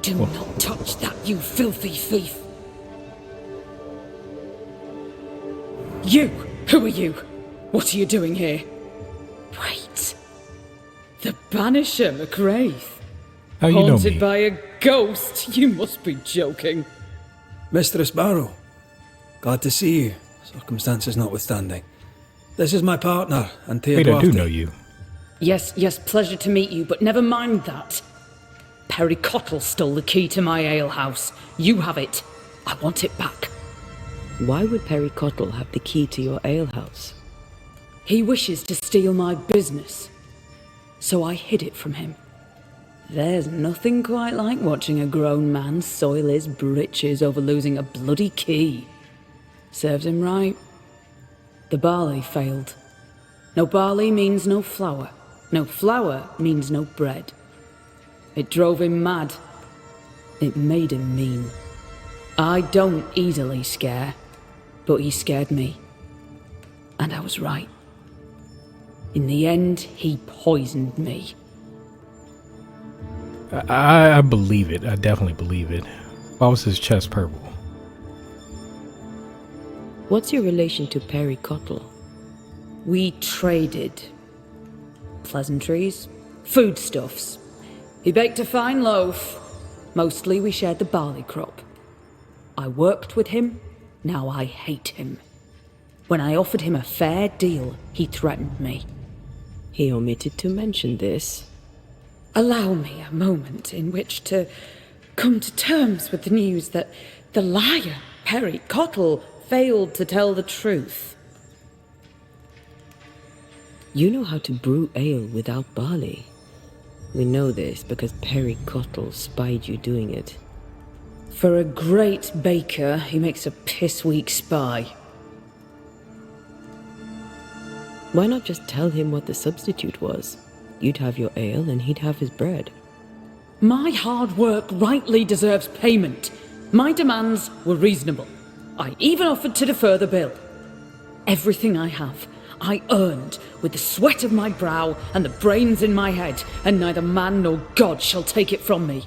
Do not touch that, you filthy thief! You! Who are you? What are you doing here? Wait. The Banisher McGrath. How you know Haunted me? by a ghost? You must be joking. Mistress Barrow, glad to see you, circumstances notwithstanding. This is my partner, Antea Wait, I do Duarte. know you. Yes, pleasure to meet you, but never mind that. Perry Cottle stole the key to my alehouse. You have it. I want it back. Why would Perry Cottle have the key to your alehouse? He wishes to steal my business, so I hid it from him. There's nothing quite like watching a grown man soil his britches over losing a bloody key. Serves him right. The barley failed. No barley means no flour. No flour means no bread. It drove him mad. It made him mean. I don't easily scare, but he scared me. And I was right. In the end, he poisoned me. I believe it. I definitely believe it. Why was his chest purple? What's your relation to Perry Cottle? We traded. Pleasantries, foodstuffs. He baked a fine loaf. Mostly we shared the barley crop. I worked with him, now I hate him. When I offered him a fair deal, he threatened me. He omitted to mention this. Allow me a moment in which to come to terms with the news that the liar, Perry Cottle, failed to tell the truth. You know how to brew ale without barley. We know this because Perry Cottle spied you doing it. For a great baker, he makes a piss-weak spy. Why not just tell him what the substitute was? You'd have your ale and he'd have his bread. My hard work rightly deserves payment. My demands were reasonable. I even offered to defer the bill. Everything I have, I earned with the sweat of my brow and the brains in my head, and neither man nor God shall take it from me.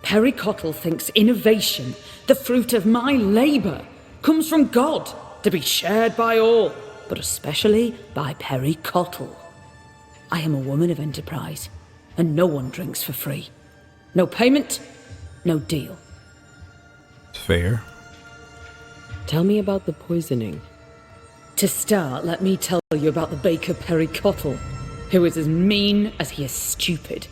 Perry Cottle thinks innovation, the fruit of my labour, comes from God to be shared by all, but especially by Perry Cottle. I am a woman of enterprise, and no one drinks for free. No payment, no deal. Fair. Tell me about the poisoning. To start, let me tell you about the baker Perry Cottle, who is as mean as he is stupid.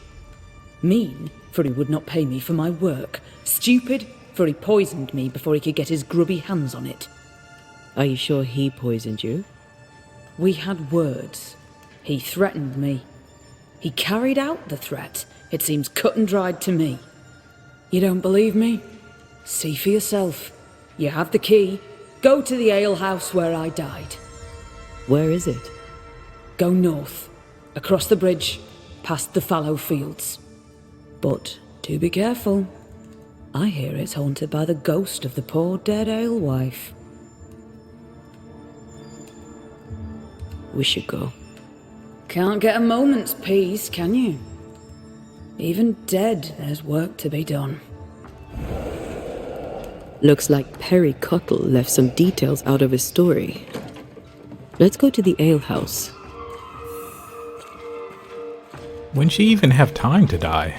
Mean, for he would not pay me for my work. Stupid, for he poisoned me before he could get his grubby hands on it. Are you sure he poisoned you? We had words. He threatened me. He carried out the threat. It seems cut and dried to me. You don't believe me? See for yourself. You have the key. Go to the alehouse where I died. Where is it? Go north, across the bridge, past the fallow fields. But do be careful. I hear it's haunted by the ghost of the poor dead alewife. We should go. Can't get a moment's peace, can you? Even dead, there's work to be done. Looks like Perry Cottle left some details out of his story. Let's go to the alehouse. When she even have time to die?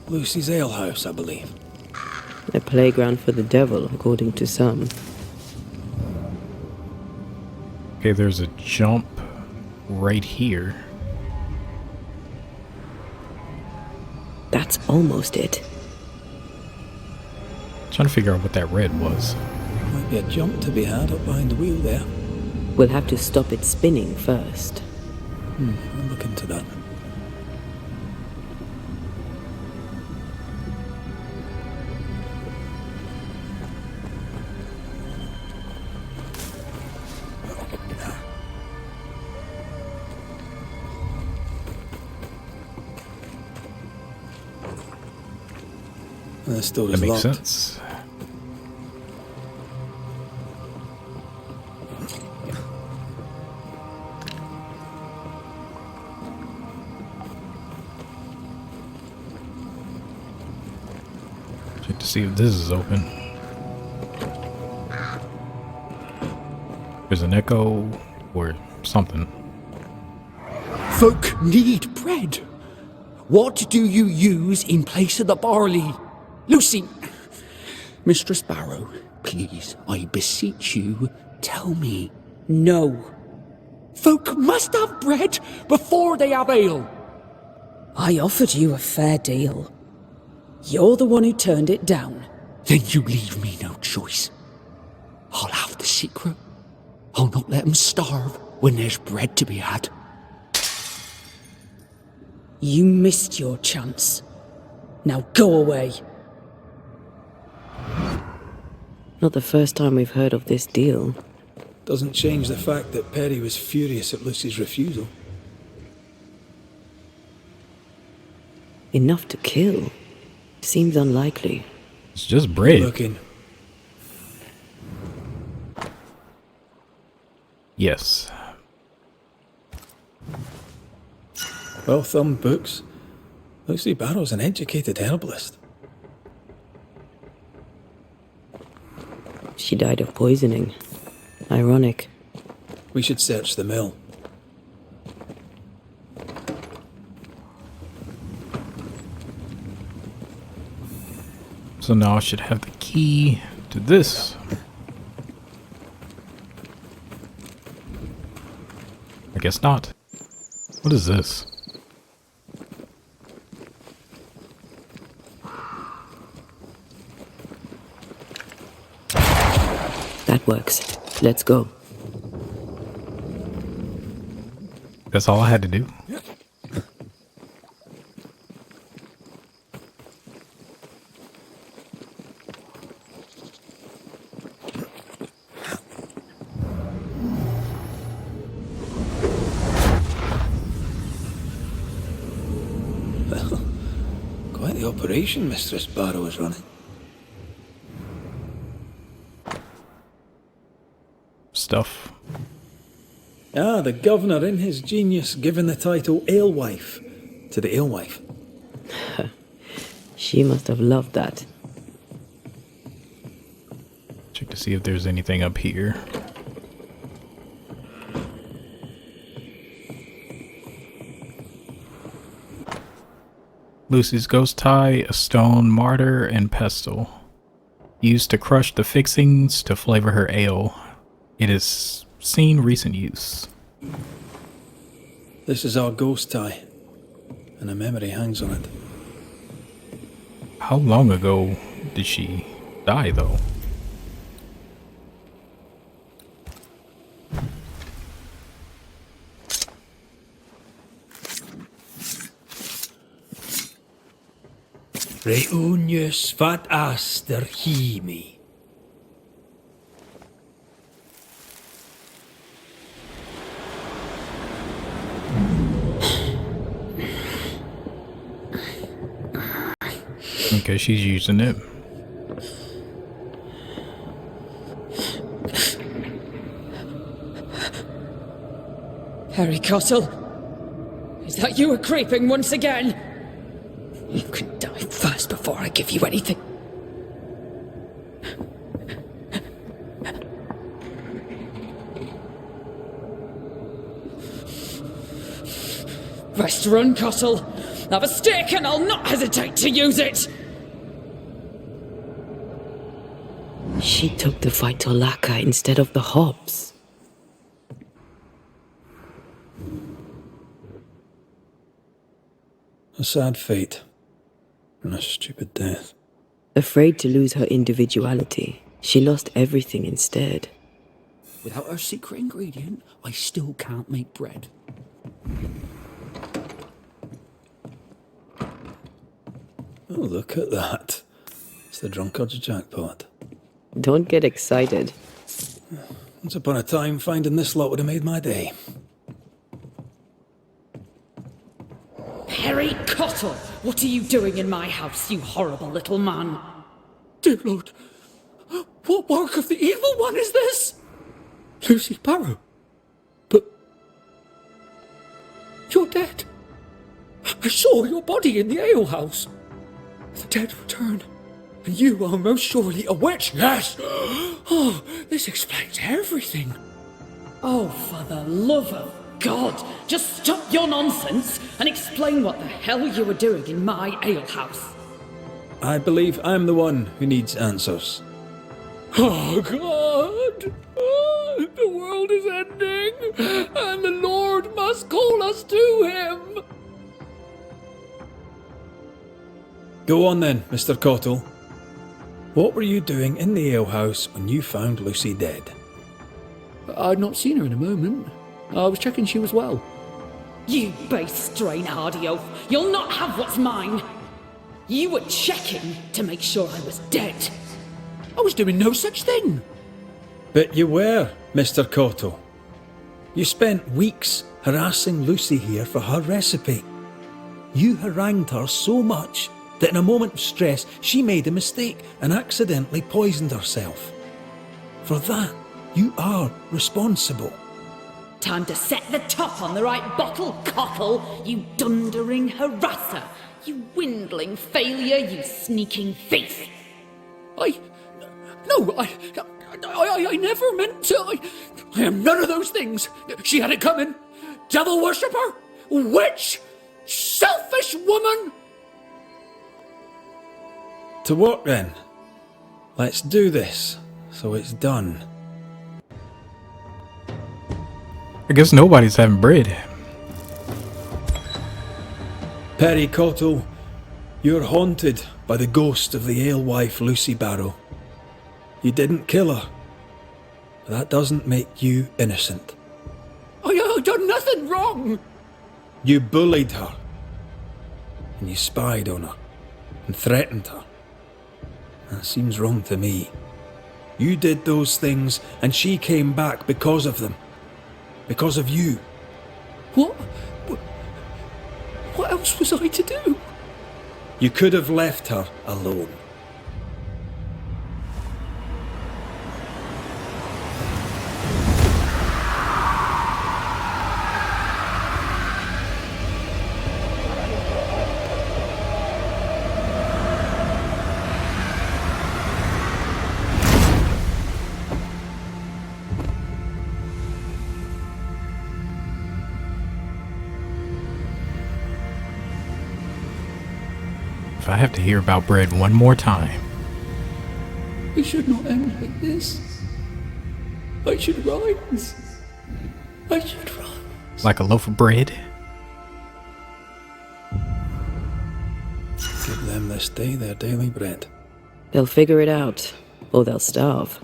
Lucy's alehouse, I believe. A playground for the devil, according to some. Okay, there's a jump right here. That's almost it. Trying to figure out what that red was. Might be a jump to be had up behind the wheel there. We'll have to stop it spinning first. I'll look into that. This door That is makes locked. sense. Check to see if this is open. There's an echo or something. Folk need bread. What do you use in place of the barley? Lucy! Mistress Barrow, please, I beseech you, tell me. No. Folk must have bread before they have ale. I offered you a fair deal. You're the one who turned it down. Then you leave me no choice. I'll have the secret. I'll not let them starve when there's bread to be had. You missed your chance. Now go away. Not the first time we've heard of this deal. Doesn't change the fact that Perry was furious at Lucy's refusal. Enough to kill. Seems unlikely. It's just bread. Looking. Yes. Well-thumbed books. Lucy Barrow's an educated herbalist. She died of poisoning. Ironic. We should search the mill. So now I should have the key to this. I guess not. What is this? That works. Let's go. That's all I had to do. Quite the operation Mistress Barrow is running. Stuff. Ah, the governor in his genius given the title Alewife to the alewife. She must have loved that. Check to see if there's anything up here. Lucy's ghost tie, a stone martyr, and pestle. Used to crush the fixings to flavor her ale. It has seen recent use. This is our ghost tie, and a memory hangs on it. How long ago did she die, though? Reunius fat aster himi. Okay, she's using it. Harry Cottle? Is that you creeping once again? You can die first before I give you anything. Rest run, Cottle. Have a stick and I'll not hesitate to use it. She took the fight to Laka instead of the hops. A sad fate. And a stupid death. Afraid to lose her individuality, she lost everything instead. Without her secret ingredient, I still can't make bread. Oh, look at that. It's the drunkard's jackpot. Don't get excited. Once upon a time, finding this lot would have made my day. Harry Cottle, what are you doing in my house, you horrible little man? Dear Lord, what work of the evil one is this? Lucy Barrow. But you're dead. I saw your body in the alehouse. The dead return, and you are most surely a witch. Yes. Oh, this explains everything. Oh, for the love of God, just stop your nonsense and explain what the hell you were doing in my alehouse. I believe I'm the one who needs answers. Oh, God! Oh, the world is ending, and the Lord must call us to him! Go on then, Mr. Cottle. What were you doing in the alehouse when you found Lucy dead? I'd not seen her in a moment. I was checking she was well. You base strain-hardy oaf, you'll not have what's mine. You were checking to make sure I was dead. I was doing no such thing. But you were, Mr. Cottle. You spent weeks harassing Lucy here for her recipe. You harangued her so much that in a moment of stress she made a mistake and accidentally poisoned herself. For that, you are responsible. Time to set the top on the right bottle, Cottle, you dundering harasser, you dwindling failure, you sneaking thief. I never meant to. I am none of those things. She had it coming. Devil worshipper, witch, selfish woman. To work then. Let's do this, so it's done. I guess nobody's having bread. Perry Cottle, you're haunted by the ghost of the alewife Lucy Barrow. You didn't kill her, but that doesn't make you innocent. I done nothing wrong. You bullied her, and you spied on her, and threatened her. That seems wrong to me. You did those things, and she came back because of them. Because of you. What else was I to do? You could have left her alone. If I have to hear about bread one more time. It should not end like this. I should rise. I should rise. Like a loaf of bread? Give them this day their daily bread. They'll figure it out, or they'll starve.